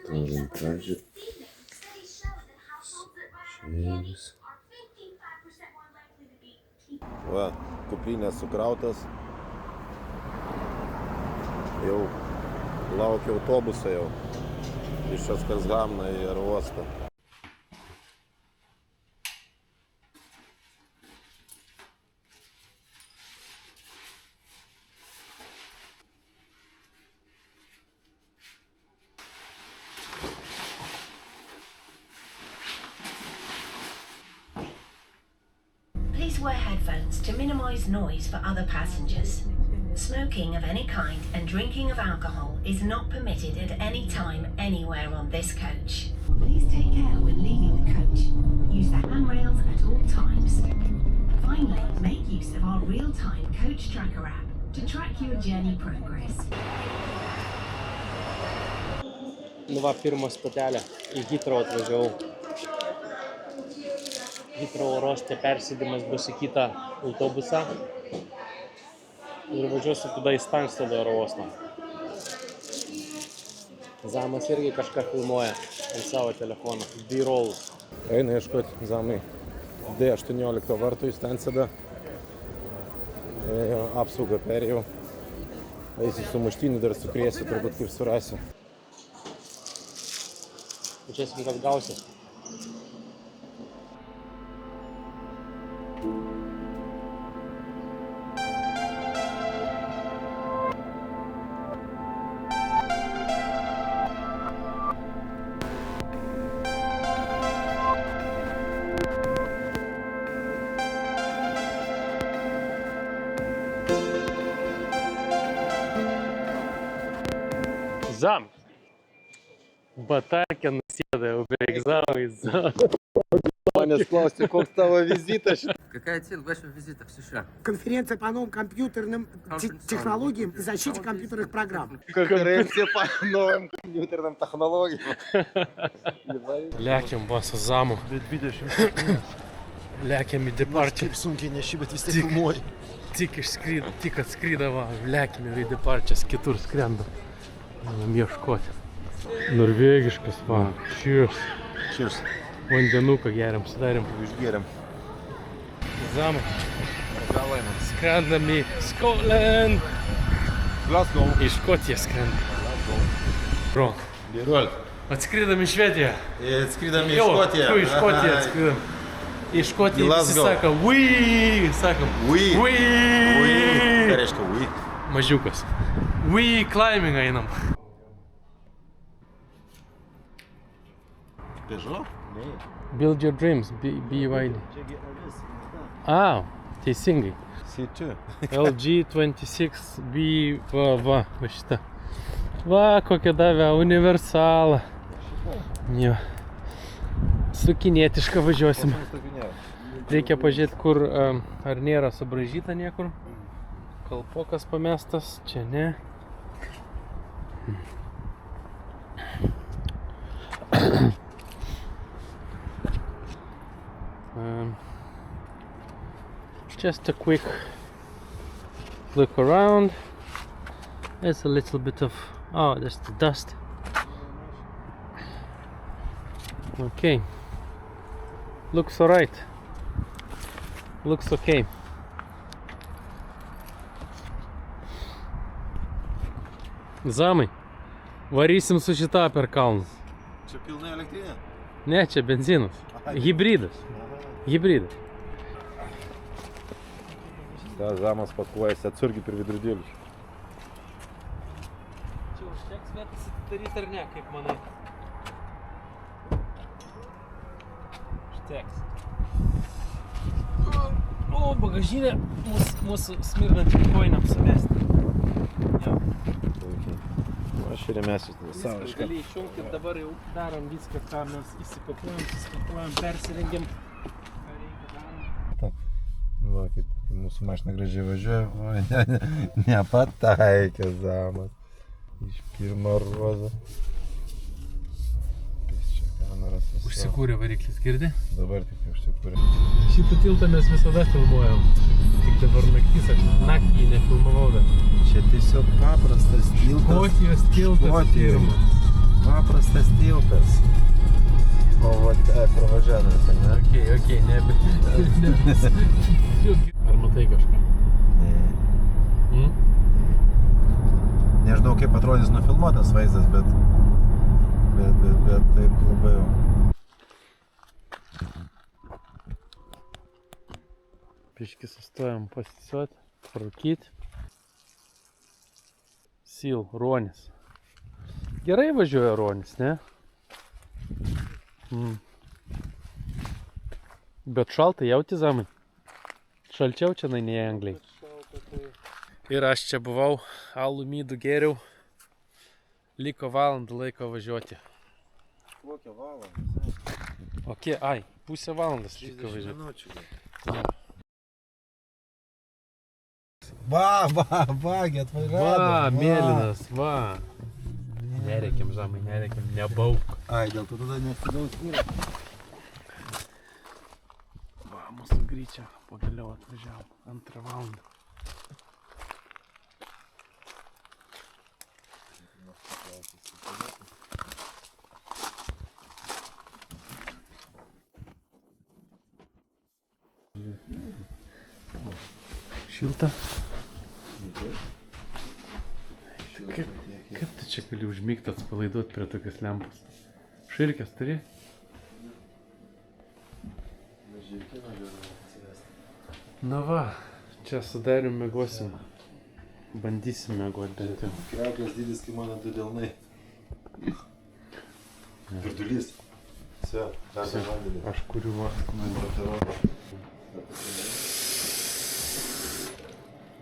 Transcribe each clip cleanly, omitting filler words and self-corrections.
Atrandam pradžią. Šėlis. Va, kuprinės sukrautas. Jau laukia autobusą jau. Iš Askarshamno į aerouostą. Please wear headphones to minimize noise for other passengers. Smoking of any kind and drinking of alcohol is not permitted at any time, anywhere on this coach. Please take care when leaving the coach. Use the handrails at all times. Finally, make use of our real-time coach tracker app to track your journey progress. Nu va, pirmą stotelę į Hitrou atvažiavau. Hitrou oro uoste persėdimas bus į kitą autobusą ir važiuosiu tada į Stansted oro uostą. Zamas irgi kažką filmuoja ant savo telefoną, B-roll. Eina ieškoti Zamai D18 vartų į Stanstedą. Apsaugą perėjau. Eisi su muštyniu, dar sukrėsiu, turbūt kaip surasiu. Pačiasim, kad gausi. Зам! Батаркė nusėda jau beveik Zamai. Manęs klausti, koks tavo vizitas. Какая цель вашего визита в США? Конференция по новым компьютерным технологиям и защите компьютерных программ. Конференция по новым компьютерным технологиям. Lekiam va su Zamu. Lekiam į departure. Sunkiai neši, bet vis tiek filmuoji. Tik atskryda va, lekiam į departure, kitur skrenda. Einam ieškoti. Norvegiškas va, cheers. Cheers. Vandenuką geriam, sudarėm. Išgeriam. Zamu. Skrendam į Scotland. Glasgow. Į Škotiją skrendam. Bro. Geralt. Atskridam į Švediją. Atskridam į Škotiją. Į Škotiją atskridam. Į Škotiją visi sako wii. Sakom Wii. Wii. Ką reiškia wii? Mažiukas. Wii climbing einam. Peugeot? Build your dreams, BYD. Teisingai. C2. LG26B, va šitą. Va, kokią davė universalą. Jo. Su kinietiška važiuosim. Reikia pažiūrėti, kur ar nėra subraižyta niekur. Kalpokas pamestas, čia ne. Just a quick look around. There's a little bit of, there's the dust. Okay. Looks alright. Looks okay. Zamai, varysim su šitą per kalnus. Čia pilna elektrinė? Ne, čia benzinas. Hybridas. Hybridas. Ta Zamas pakuojasi atsargiai per vidurdėlį. Čia užteks vietas atidaryti ar ne, kaip manai? Užteks. O, bagažinė mūsų smirdantį koinam sumesti. Jo. Aš ir remesiu savo išką. Gali išjungti ir dabar jau darom viską, ką mes įsipakuojam, persirengiam. Ką reikia darom. Va, kaip mūsų mašina gražiai važiuoja, nepataikė Zamas. Iš pirmo ruozo. Čia kameras visą. Užsikūrė variklis, girdi? Dabar tik užsikūrė. Šitą tiltą mes visada filmuojam. Tik dabar naktis, aš naktį nefilmavau dar. Čia tiesiog paprastas tiltas. Škotijos tiltas pirmas. Paprastas tiltas. O vat, pravažiavimas, ne? Okei, nebe. Ar matai kažką? Ne. Nežinau, kaip atrodys nufilmuotas vaizdas, bet taip labai jau. Piški sustojom pasisuot, parūkyt. Sil, ruonis. Gerai važiuoja ruonis, ne? Bet šalta jauti zamai. Šalčiau čia nei Angliai. Ir aš čia buvau, alų midų gėriau. Liko valandą laiko važiuoti. Kokią valandą? Pusę valandos liko važiuoti. Minučių. Ja. Bagė atvažiavo. Mėlynas, Nereikiam, žamai, nebauk. Ai, dėl to tada nesigaus vyra. Mūsų greičia pagaliau atvažiavo. 2 valandą. Šilta. Kaip tu čia gali užmygti atsipalaiduoti prie tokios lempos? Širkės turi? Na va, čia su Darium miegosim. Bandysim miegoti bent jau. Kriauklės dydis, kai mano 2 delnai. Virdulys. Sve, dar vandenį. Aš kuriu va.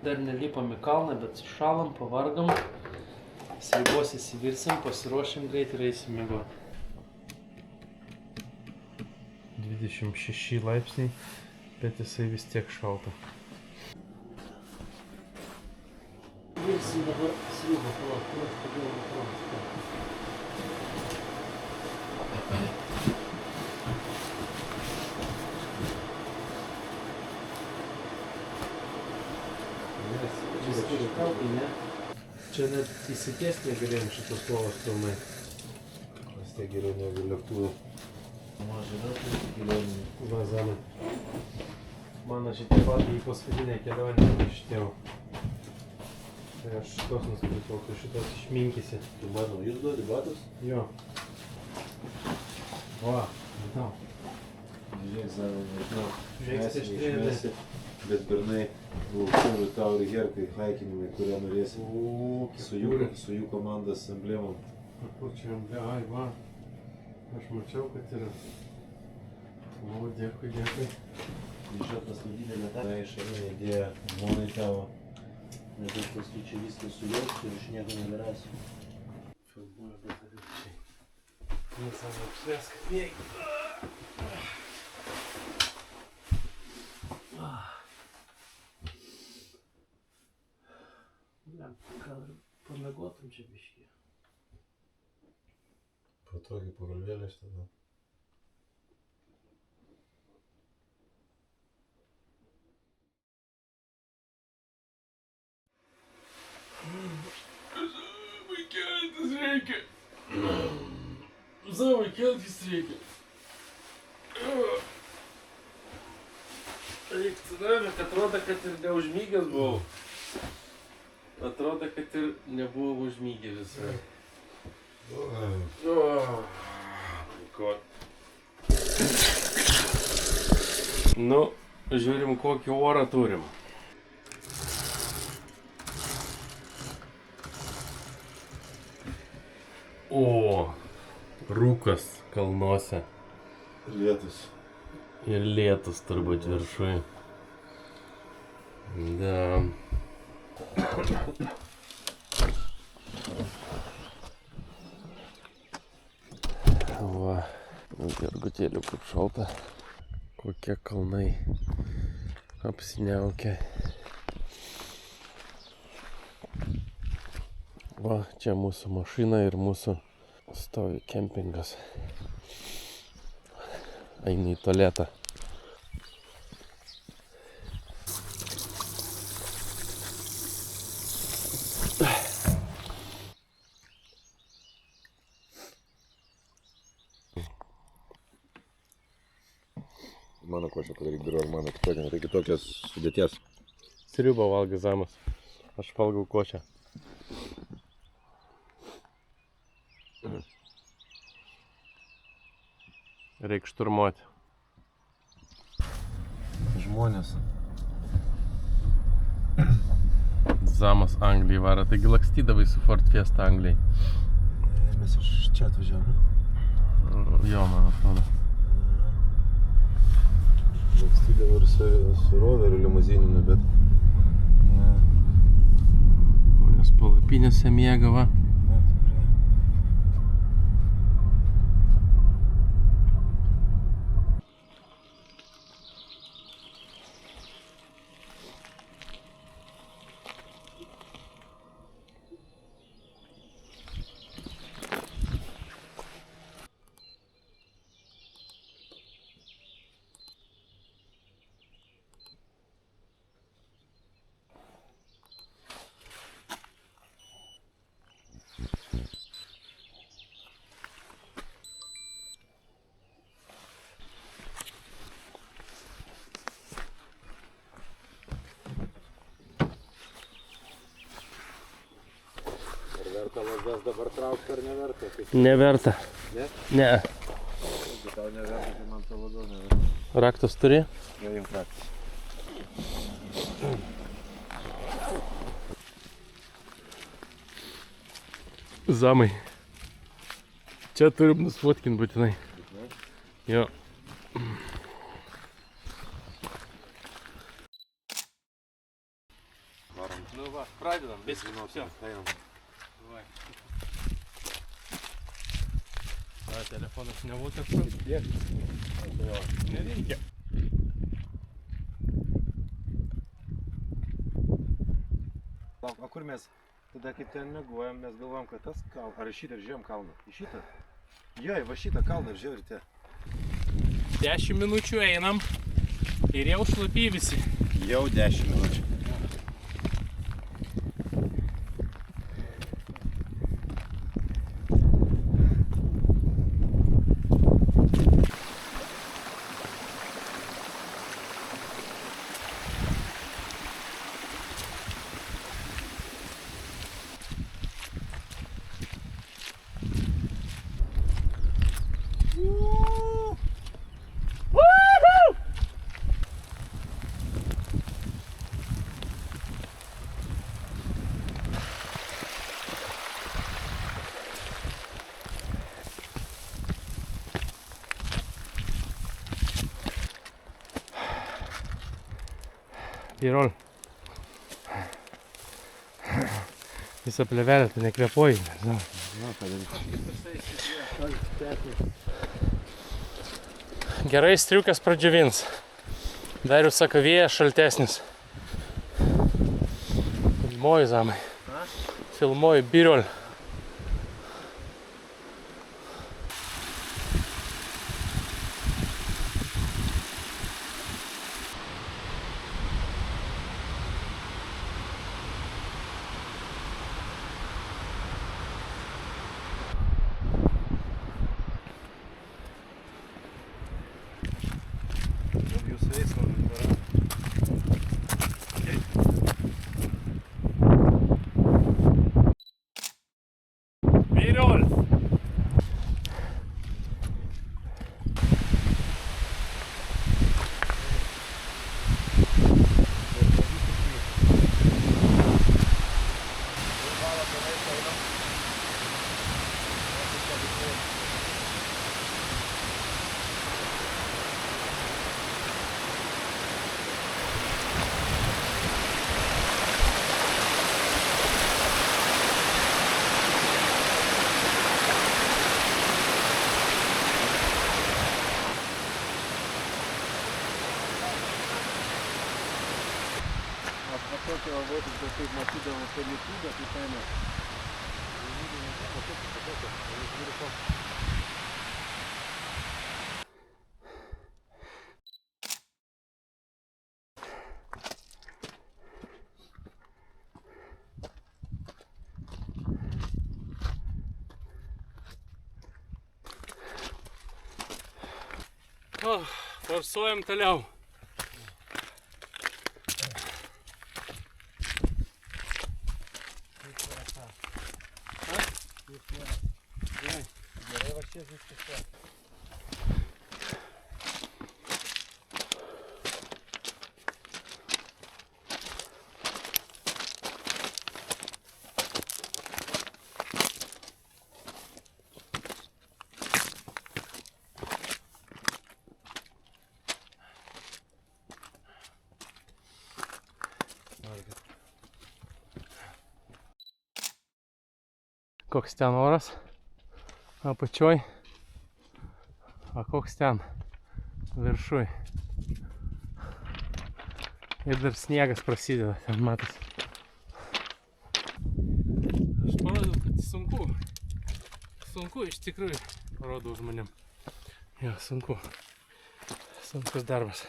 Dar nelipam į kalną, bet šalam, pavargam. Sriubos įsivirsim, pasiruošim greit ir eisim miegoti. 26 laipsniai, bet jisai vis tiek šalta. Virsim dabar sriubą, kur padėjau mikronas. Čia net įsitiest negalėjom šitos lovos pilnai. Vis tiek geriau negu lėktuvų. Mažai giliau. Va, Zanai. Mano šitie batai į paskutinę kelionę ištėjau. Tai aš šitos nusipirkau, tu šitos išminkysi. Tu mano, jūs duodi batus? Jo. Va, matau. Žiūrėk, Zanai, nežinau. Žiūrėk, neišmesi, bet bernai laukimui tau ir herkai haikinimai, kurie norėsi. Su jų komandos emblemom. Kur čia emblema? Ai, va. Aš mačiau, kad yra. O, dėkui. Išėt paslaidinę metalą. Tai šalia idėja žmonai tavo. Nes aš paskui čia viską sujauksiu ir iš nieko neberasiu. Filmuoju, bet atvirkščiai. Nesam apšvės, kad mėgi. Gal ir pamiegotum čia biškį. Patogiai pagalvėlės tada. Keltis reikia. Zavai, keltis reikia. Reiktų davė, kad atrodo, kad ir neužmygęs buvau. Atrodo, kad ir nebuvau užmygę visai. Nu, žiūrim, kokį orą turim. O, rūkas kalnuose. Lietus. Ir lietus turbūt viršui. Da. Va, gergutėlių kaip šalta. Kokie kalnai apsiniaukia. Va, čia mūsų mašina ir mūsų stovi kempingas. Einu į tualetą. mano košę padaryti, geriau ar mano kitokią, tai kitokios sudėties. Sriubą valgai Zamas. Aš valgau košę. Reik šturmuoti. Žmonės. Zamas Anglijai varo, taigi lakstydavai su Ford Fiesta Anglijai. Mes iš čia atvažiavome. Jo, man atrodo. Lakstydavau ir su roveriu limuzininiu, bet... Nes palapinėse miega, va. Verta lazdas dabar traukti ar neverta? Neverta. Ne? Ne. Jeigu tau neverta, tai man to labiau neverta. Raktas turi? Jo, jums raktas. Zamai. Čia turim nusfotkinti būtinai. Jo. Varom. Nu va, pradedam. Viskas, все. Давай. A, telefonas nebūtų kažkur. Nereikia. O kur mes, tada kaip ten mėguojam, mes galvom, kad tas kalnas, ar šitą ir žiūrėjom kalną? Į šitą? Jo, va šitą kalną ir žiūrite. 10 minučių einam ir jau šlapi visi. Jau 10 minučių. Pirol. Visą plevelę, tu nekvepuoji. Gerai striukės pradžiavins. Dar jau sako, vėjas šaltesnis. Filmuoju, Zamai. Filmuoju, Birol. Birol! Tokio avotis, bet kaip matydavo per YouTube, tai kaime. Forsuojam toliau. Gerai, va čia viskas. Koks ten oras apačioj, o koks ten viršuj. Ir dar sniegas prasideda, ten matas. Aš parodau, kad sunku. Sunku iš tikrųjų, parodau žmonėm. Jo, sunku. Sunkus darbas.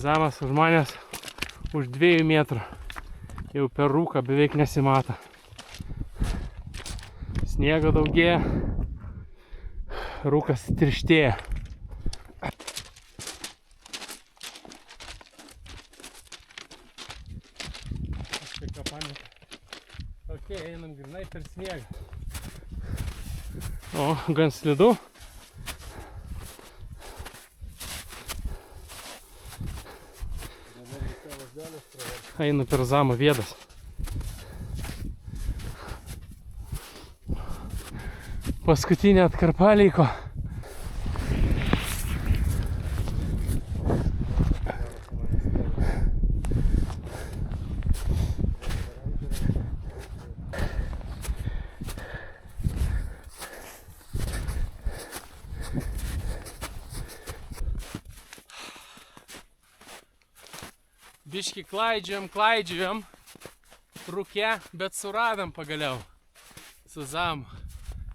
Zamas už manęs už 2 metrų. Jau per rūką beveik nesimato. Sniego daugėja. Rūkas tirštėja. Ok, einam grinai per sniegą. O, gan slidu. Einu per Zamo vietas. Paskutinė atkarpa liko. Biški klaidžiojom rūke, bet suradom pagaliau su Zamu.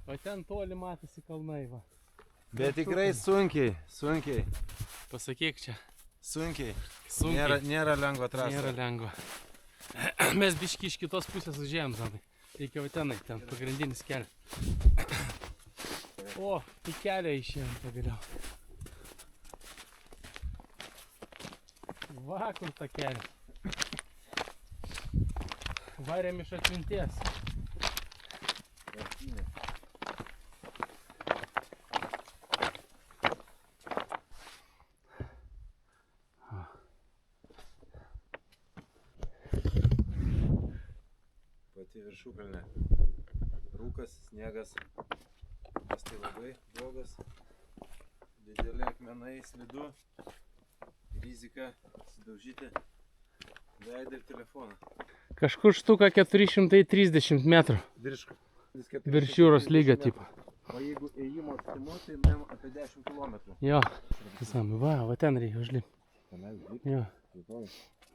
O ten toli matosi kalnai, va. Bet tikrai sunkiai. Pasakyk čia. Sunkiai. Sunkiai. Nėra lengva trasa. Nėra lengva. Mes biški iš kitos pusės užėjom, Zamai. Reikia va tenai, ten pagrindinis kelias. O, į kelią išėjom pagaliau. Va, kur ta kelias. Varėm iš atminties. Pati viršukalnė. Rūkas, sniegas. Tas tai labai blogas. Didelė akmenai, slidu. Rizika sudaužyti veidą ir telefoną. Kažkur štuka 430 metrų. Virš jūros lygio tipo. O jeigu ėjimo atstumu, tai nuėjom apie 10 km. Jo. Visam, va ten reikia užlipti. Jo.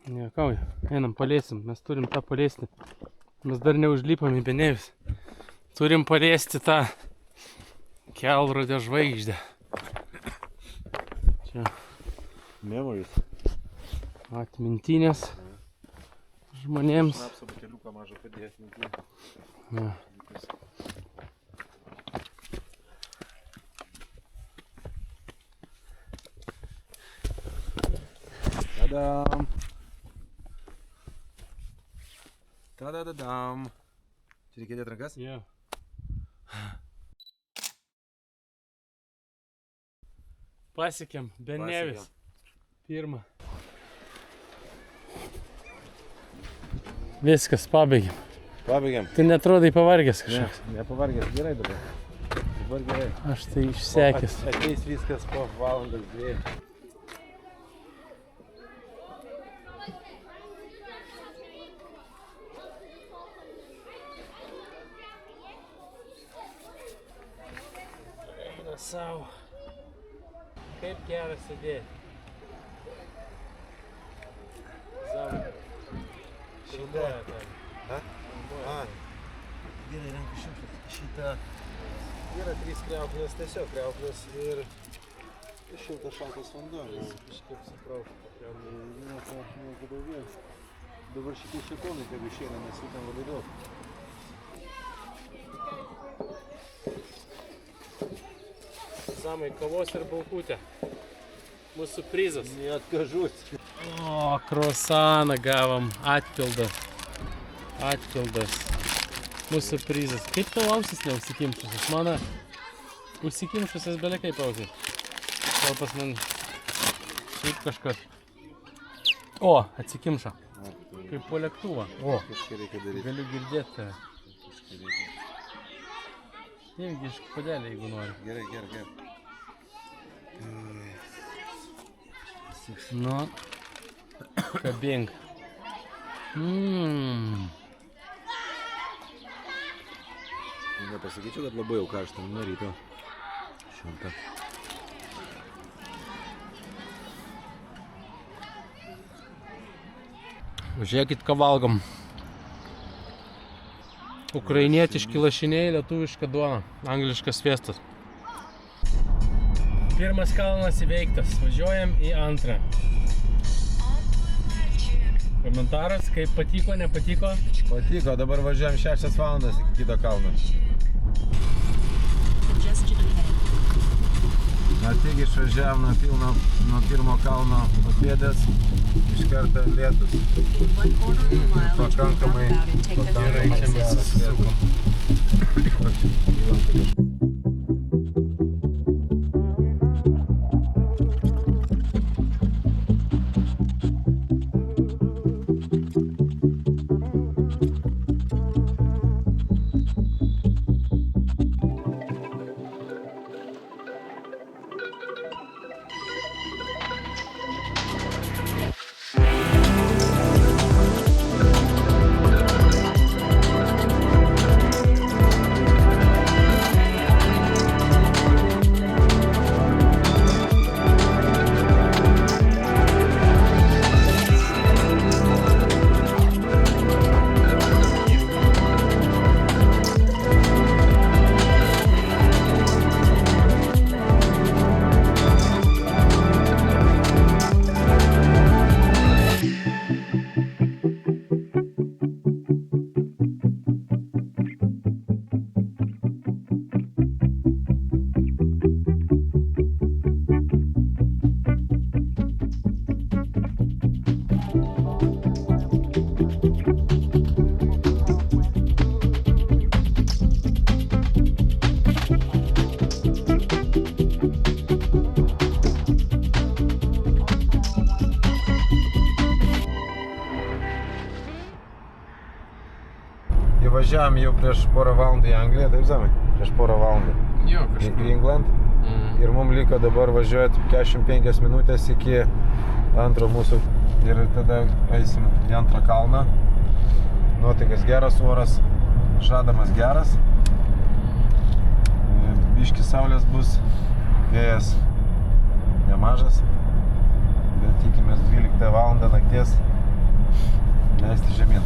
Jo, kauju. Einam, palėsim. Mes turim tą palėsti. Mes dar neužlipam į Benėjus. Turim palėsti tą kelrodę žvaigždę. Čia. Memories. Atmintinės žmonėms. Snapso buteliuką mažą padėjęs mintinį. Ja. Tadam! Tadadadam! Čia reikia dėti rankas? Jo. Pasiekėm Benėvis. Pirmą. Viskas, pabaigėm. Pabaigėm. Tu netrodai pavargęs kažkoks. Ne, nepavargęs. Gerai dabar. Dabar gerai. Aš tai išsekęs. Ateis viskas po valandas 2. Eina savo. Kaip geras sėdėti. Zama. Šildoja ten. Ha? Gerai, renku šitą. Yra 3 kriauklės, tiesiog kriauklės ir šiltas šaltas vanduo. Kažkaip supraušta. Nieko daugiau. Dabar šitie šetonai, tegu išeina, nes jų ten labai daug. Samai, kavos ir balkutė. Mūsų prizas. Neatkažus. O, kruasaną gavom. Atpildas. Atpildas. Mūsų prizas. Kaip tau ausis neužsikimšusios? Mano užsikimšusios belia kaip ausis. Gal pas man šiaip kažkas. O, atsikimša. Kaip po lėktuvą. O, Kažką reikia daryti. galiu girdėti tave. Kažką reikia. Imgi iš puodelį, jeigu nori. Gerai, gerai, gerai. Nu, kabink. Nepasakyčiau, kad labai jau karšta, nuo ryto. Šilta. Žiūrėkit, ką valgom. Ukrainietiški lašiniai, lietuviška duona, angliškas sviestas. Pirmas kalnas įveiktas, važiuojam į antrą. Komentaras, kaip patiko, nepatiko? Patiko, dabar važiuojam 6 valandas iki kito kalno. Tik išvažiavam nuo pirmo kalno papėdės, iš karto lietus. Pakankamai Gerai, čia mes susisukom. Įvažiavam jau prieš porą valandų į Angliją, taip Zamai? Prieš porą valandų. Jo, Į kažkur. England. Ir mums liko dabar važiuoti 45 minutės iki antro mūsų. Ir tada eisim į antrą kalną. Nuotaikas geras, oras žadamas geras. Biški saulės bus, vėjas nemažas. Bet tikimės 12 valandą nakties leisti žemyn.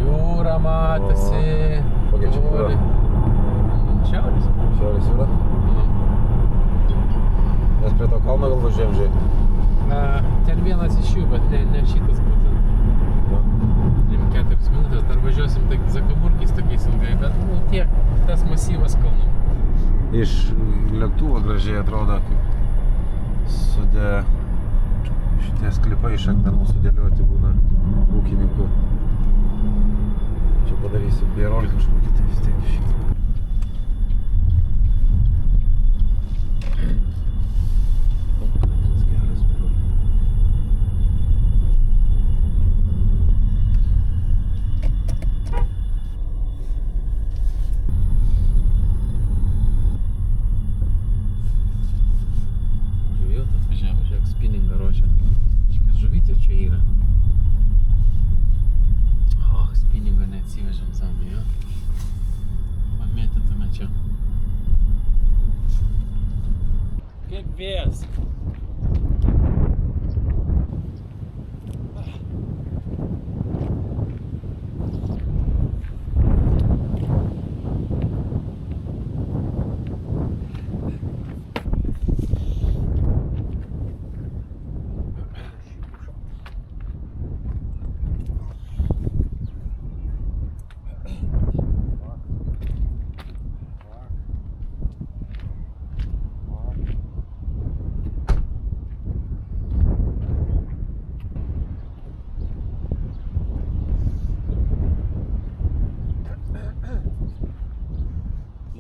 Jūra matosi. Kokia čia jūra? toli. Šiaurės. Šiaurės jūra. Mes prie to kalno gal važiuojam žiūrėti. Ten vienas iš jų, bet ne šitas būtent. Nu. 4 minutės, dar važiuosim tak Zakamurkiais tokiais ilgai, bet nu tiek, tas masyvas kalnų. Iš lėktuvo gražiai atrodo, kaip šitie sklypai iš akmenų sudėlioti būna ūkininkų. Čia padarysiu B-roll kažkokį, tai vis tiek šitą. Geras B-roll. Žiūrėk, spinningą ruošia. Kažkas žuvytė čia yra. Spinningą neatsivežėm Zamai, jo. Pamėtytume čia. Kaip vėjas.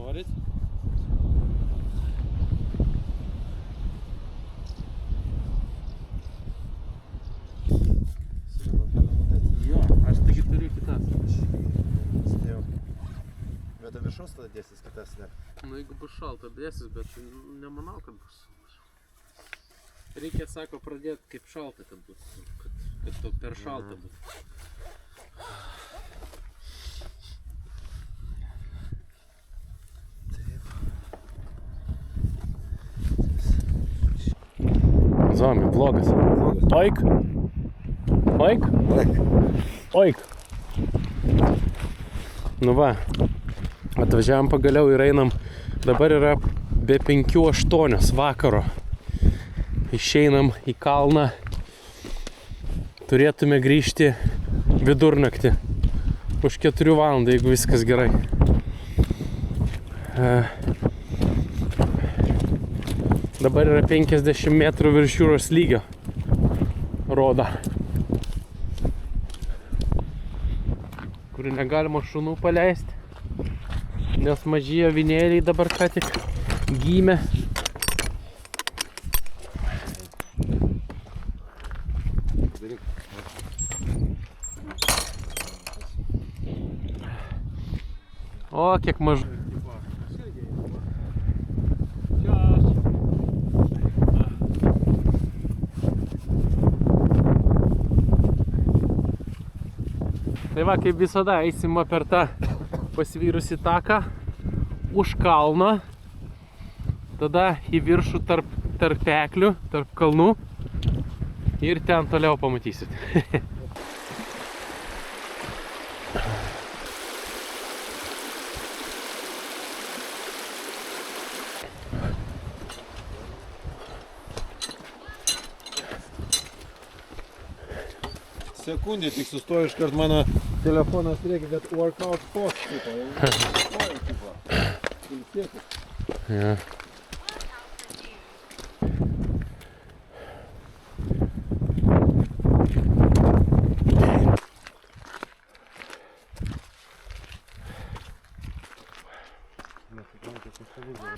Norit? Jo, aš taigi turiu kitas. Sudėjau. Vietoj viršaus tada dėsis kitas dar. Nu, jeigu bus šalta dėsis, bet nemanau, kad bus. Reikia, sako, pradėti kaip šalta, kad bus. Kad to per šalta bus. Zomi, vlogas. Oik. Oik. Oik. Nu va, atvažiavam pagaliau ir einam. Dabar yra be 5:08 vakaro. Išeinam į kalną. Turėtume grįžti vidurnaktį. Už 4 valandą, jeigu viskas gerai. Dabar yra 50 metrų virš jūros lygio. Rodo. Kur negalima šunų paleisti. Nes mažie avinėliai dabar ką tik gimė. O, kiek mažų. Tai va, kaip visada, eisim per tą pasvyrusį taką už kalno, tada į viršų tarp tarpeklių, tarp kalnų ir ten toliau pamatysit. Sekundė tik sustoju iškart mano telefonas reikia, kad workout post tipo. Ja.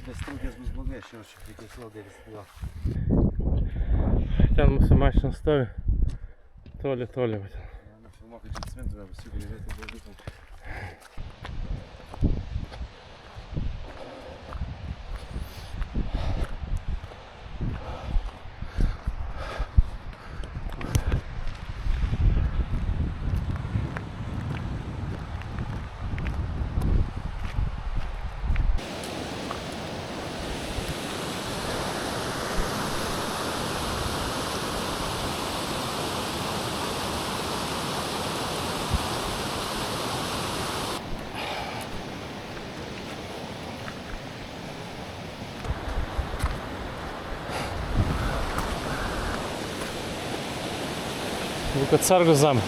Nestūkės bus blogai, aš jau čia reikės laugeris. Ten mūsų mašina stovi. Toli. Nafilmuok, kad čia svintume, bus jų grįžėti blogai. Būk atsargus, Zam.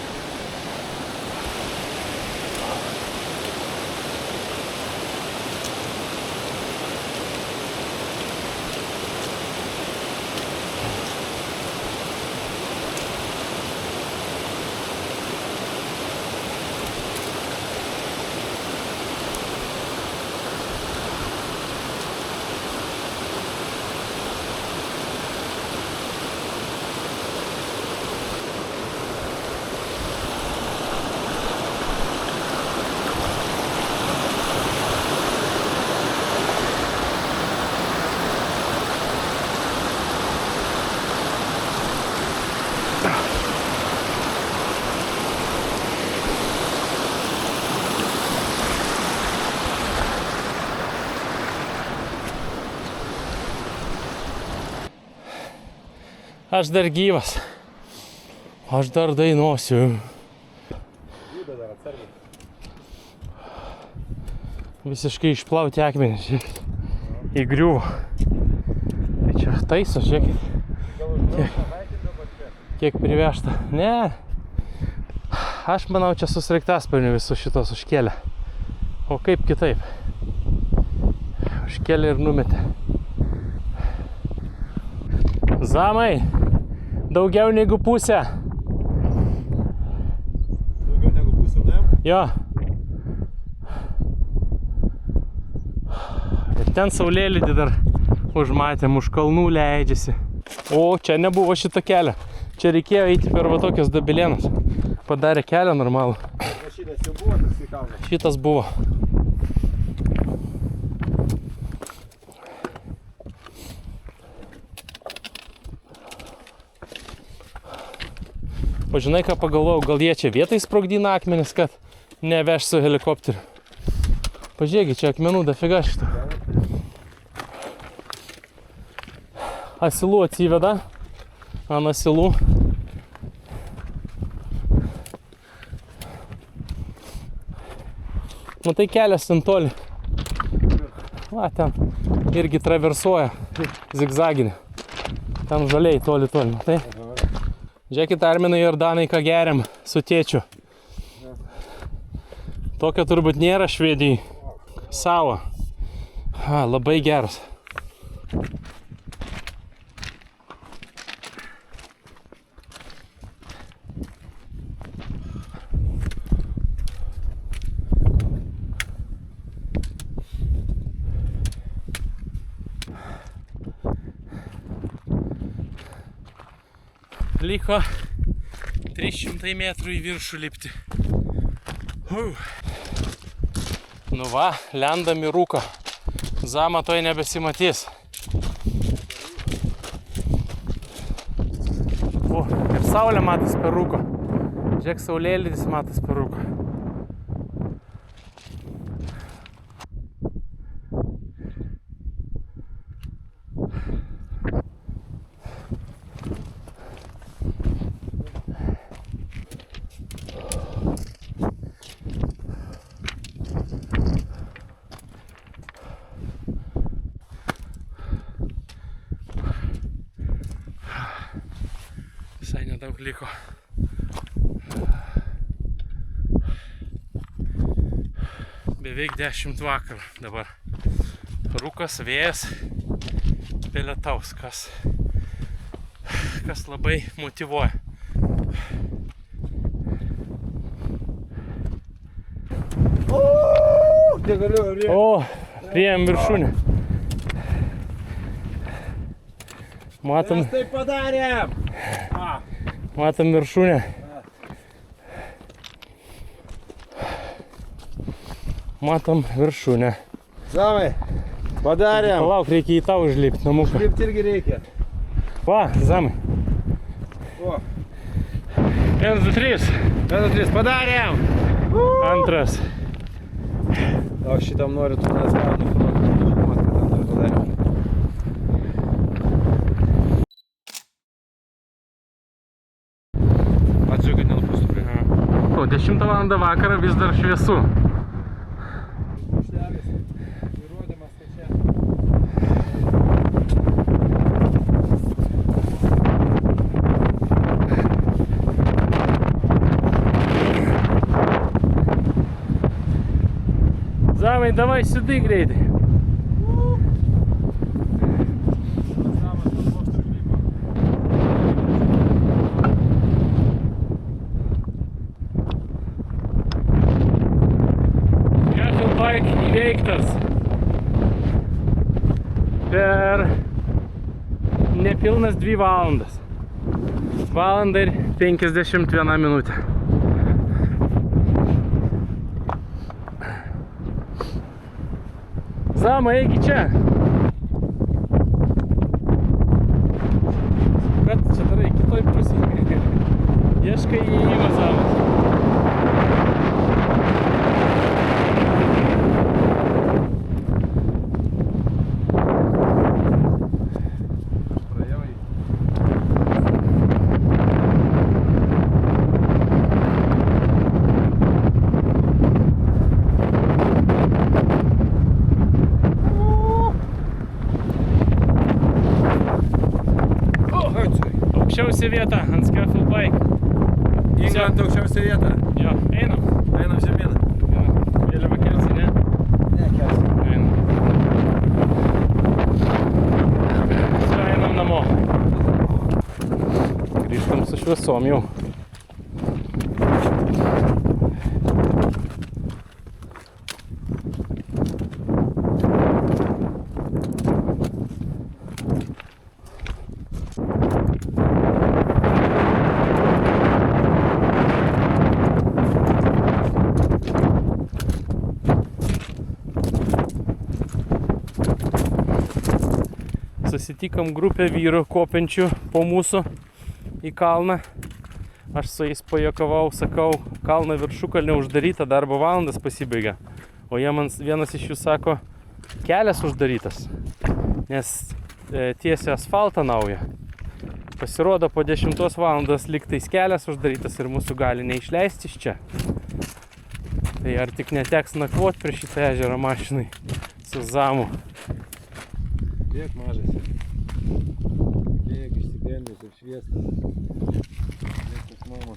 Aš dar gyvas. Aš dar dainuosiu. Visiškai išplauti akmenis, žiūrėkit. Įgriuvo. Tai čia taiso, žiūrėkit. Kiek privežta. Ne. Aš manau, čia su sraigtasparniu visus šitos užkėlė. O kaip kitaip? Užkėlė ir numetė. Zamai, daugiau negu pusę. Daugiau negu pusę nuėjom? Jo. Ir ten saulėlydį dar užmatėm, už kalnų leidžiasi. O, čia nebuvo šito kelio. Čia reikėjo eiti per va tokias dabelėnas. Padarė kelią normalų. Šitas jau buvo tas į kalną. Šitas buvo. O žinai ką pagalvojau, gal jie čia vietai sprogdina akmenis, kad neveš su helikopteriu. Pažiūrėkit, čia akmenų dafiga šito. Asilų atsiveda. Ant asilų. Matai, kelias ten toli. Va, ten irgi traversuoja zigzaginį. Ten žaliai toli. Matai? Žiūrėkit, Arminai ir Danai, ką geriam su tėčiu. Tokio turbūt nėra Švedijai. Savo. Labai geras. Liko 300 metrų į viršų lipti. Nu va, lendam į rūką. Zama toj nebesimatys. O, ir saulė matas per rūką. Žiūrėk, saulėlydis matas per rūką. Visai nedaug liko. Beveik 10 vakarų dabar. Rūkas, vėjas, be lietaus, kas labai motyvuoja. O, priėjom viršūnę. Matom. Mes tai padarėm! Matom viršūnę. Matom viršūnę. Zamai, padarėm! Palauk, reikia į tą užlipti namuką. Lipti irgi reikia. Va, Zamai. O. 1, 2, 3. 1, 2, 3, padarėm! Antras. O šitam noriu tu nas gaunu, padarėm. Ačiū, kad nenupūstų prie. O 10 valandą vakarą vis dar šviesu. Įrodymas, kad čia. Zamai, davai sudai greitai. Įveiktas per nepilnas 2 valandas. Valandą ir 51 minutę. Zama, eigi čia. Ką tu čia darai? Kitoj pusėje. Ieškai įėjimą, Zama. Aukščiausia vieta ant Scaffold Bike. Inga ant aukščiausia vieta. Jo, einam. Einam žemyn. Vėliavą kelsi, ne? Ne, kelsi. Einam. Все, einam namo. Grįžtam su šviesom jau. Susitikom grupę vyrų kopiančių po mūsų į kalną. Aš su jais pajuokavau, sakau, kalną viršukalnė uždaryta, darbo valandas pasibaigė. O jie man vienas iš jų sako, kelias uždarytas, nes tiesia asfaltą naują. Pasirodo, po 10 valandos liktais kelias uždarytas ir mūsų gali neišleisti iš čia. Tai ar tik neteks nakvot prie šitą ežerą mašinai su zamu. Bėk mažas. Bėk išsibrendęs, apšviestas. Bėgtas mama.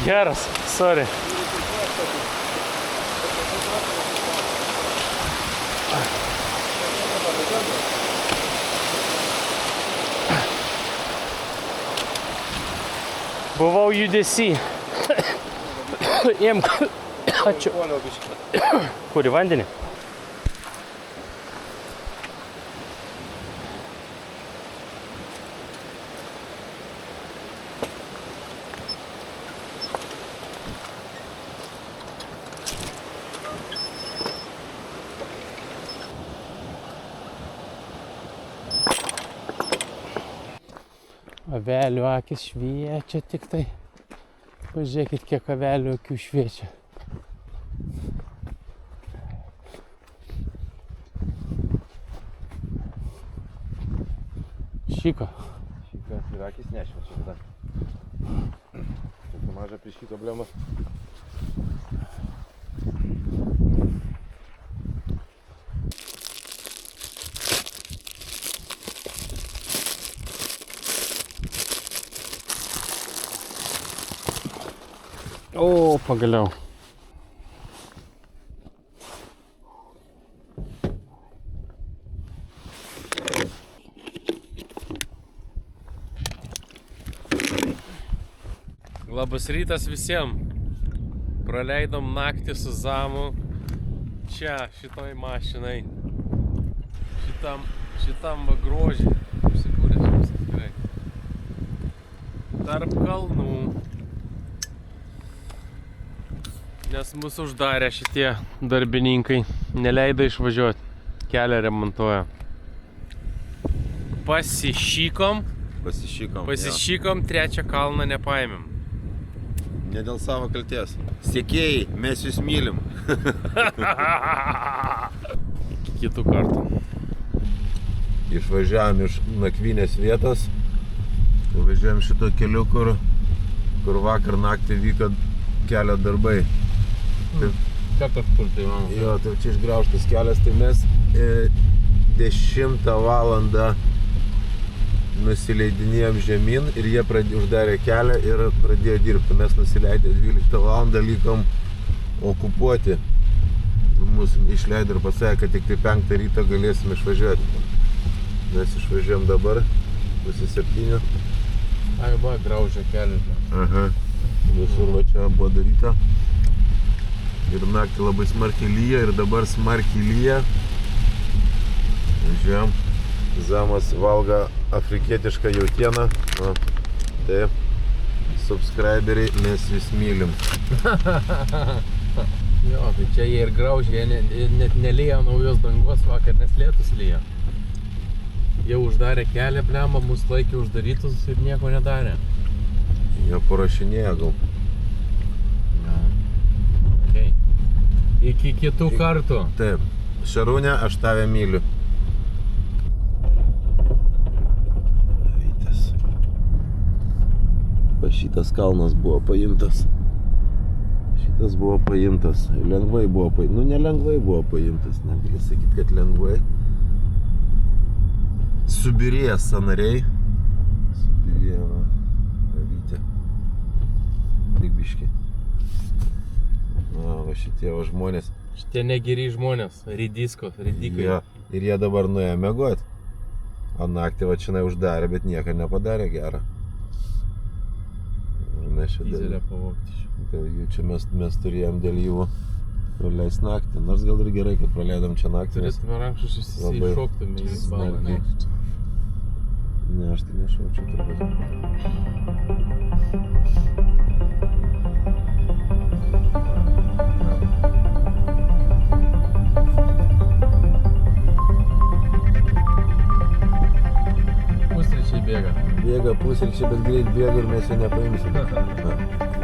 Geras, sorry. Buvau judesy. Imk. Ačiū. Kur į vandenį? Avelių akis šviečia tik tai. Pažiūrėkit, kiek avelių akių šviečia. Šyko. Šyka ir akis nešviečia tada. Tokia maža prieš šyko blema. O, pagaliau. Labas rytas visiems. Praleidom naktį su zamu čia, šitoj mašinai. Šitam va grožį. Užsikūręs jums tikrai. Tarp kalnų. Nes mūsų uždarė šitie darbininkai, neleido išvažiuoti, kelią remontuoja. Pasišykom, trečią kalną nepaėmėm. Ne dėl savo kalties. Sekėjai, mes jūs mylim. Kitų kartų. Išvažiavam iš nakvynės vietos. Važiuojam šito keliu, kur vakar naktį vyko kelio darbai. Čia kažkur tai man. Jo, tai čia išgraužtas kelias, tai mes 10 valandą nusileidinėjom žemyn ir jie uždarė kelią ir pradėjo dirbti. Mes nusileidę 12 valandą likom okupuoti. Mūsų išleido ir pasakė, kad tik tai 5 ryto galėsim išvažiuoti. Mes išvažiuojam dabar, pusė 7. Ai, va, graužia kelią. Aha. Visur va čia buvo daryta. Ir naktį labai smarkiai lyja ir dabar smarkiai lyja. Žiūrėjom, zamas valgo afrikietišką jautieną. Va. Taip, subscriberiai, mes vis mylim. Jo, tai čia jie ir graužia, jie net nelyja naujos dangos vakar, nes lietus lyja. Jie uždarė kelią, blemba, mūsų laikė uždarytus ir nieko nedarė. Jie parašinėja gal. Okay. Iki kitų kartų. Taip, Šarūne, aš tave myliu. Vytas. Va šitas kalnas buvo paimtas. Šitas buvo paimtas. Lengvai buvo paimtas. Nu, nelengvai buvo paimtas. Negaliu sakyti, kad lengvai. Subirėję sąnariai. Subirėję, va. Vytė. Tik biški. Na, va šitie va žmonės. Šitie negeri žmonės, ridisko, ridikai. Ja, ir jie dabar nuėjo miegot. O naktį va čia uždarė, bet nieko nepadarė gerą. Ir mes čia Dizelę pavogti. dėl jų čia mes turėjom dėl jų praleist naktį. Nors gal ir gerai, kad praleidom čia naktį. nes Turėtume rankšus labai įšoktume į balą. smarkiai. Ne, aš tai nešaučiau turbūt. Pusryčiai bėga. Bėga pusryčiai, bet greit bėga ir mes jo nepaimsim.